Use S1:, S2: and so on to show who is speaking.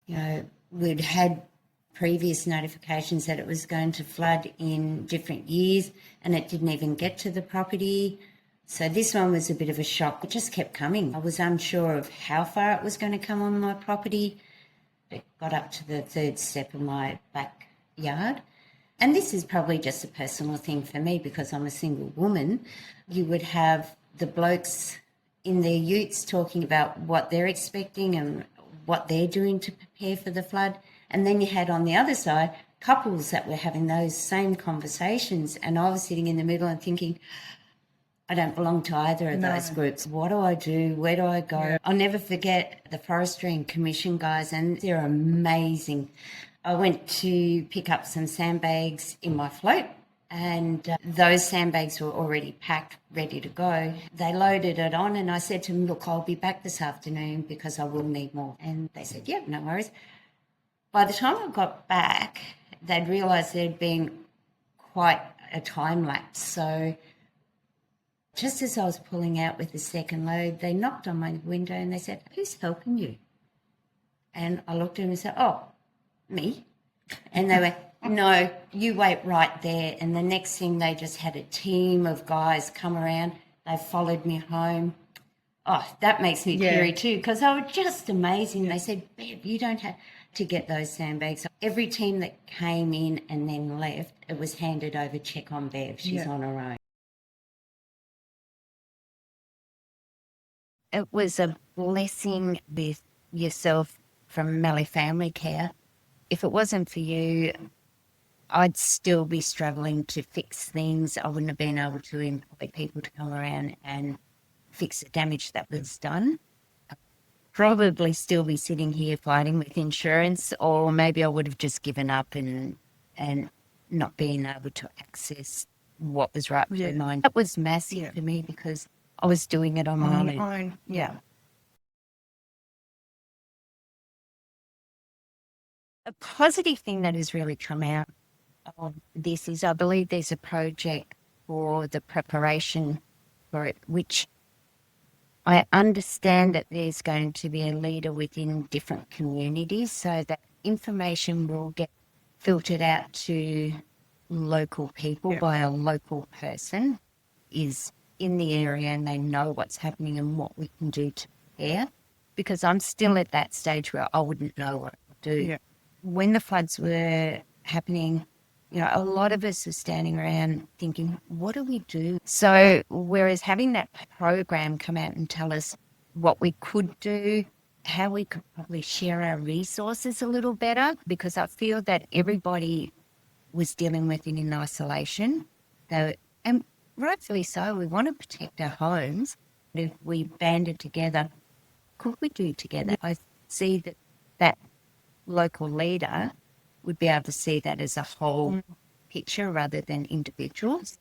S1: We'd had previous notifications that it was going to flood in different years and it didn't even get to the property. So this one was a bit of a shock. It just kept coming. I was unsure of how far it was going to come on my property. It got up to the third step of my backyard. And this is probably just a personal thing for me because I'm a single woman. You would have the blokes in their utes talking about what they're expecting and what they're doing to prepare for the flood. And then you had on the other side couples that were having those same conversations. And I was sitting in the middle and thinking, I don't belong to either of those groups. What do I do? Where do I go? Yeah. I'll never forget the Forestry and Commission guys, and they're amazing. I went to pick up some sandbags in my float, and those sandbags were already packed, ready to go. They loaded it on, and I said to them, look, I'll be back this afternoon because I will need more. And they said, yeah, no worries. By the time I got back, they'd realised there'd been quite a time lapse. So just as I was pulling out with the second load, they knocked on my window and they said, who's helping you? And I looked at them and said, oh, me. And they went, no, you wait right there. And the next thing, they just had a team of guys come around. They followed me home. Oh, that makes me teary too, because they were just amazing. They said, Bev, you don't have to get those sandbags. Every team that came in and then left, it was handed over, check on Bev. She's on her own. It was a blessing with yourself from Mallee Family Care. If it wasn't for you, I'd still be struggling to fix things. I wouldn't have been able to employ people to come around and fix the damage that was done. I'd probably still be sitting here fighting with insurance, or maybe I would have just given up and not being able to access what was right for mine. That was massive for me because I was doing it on my own. Yeah. A positive thing that has really come out of this is I believe there's a project for the preparation for it, which I understand that there's going to be a leader within different communities so that information will get filtered out to local people by a local person is in the area and they know what's happening and what we can do to prepare, because I'm still at that stage where I wouldn't know what to do. Yeah. When the floods were happening, a lot of us were standing around thinking, what do we do? So whereas having that program come out and tell us what we could do, how we could probably share our resources a little better, because I feel that everybody was dealing with it in isolation. And rightfully so, we want to protect our homes. If we banded together, could we do together? I see that local leader would be able to see that as a whole picture rather than individuals.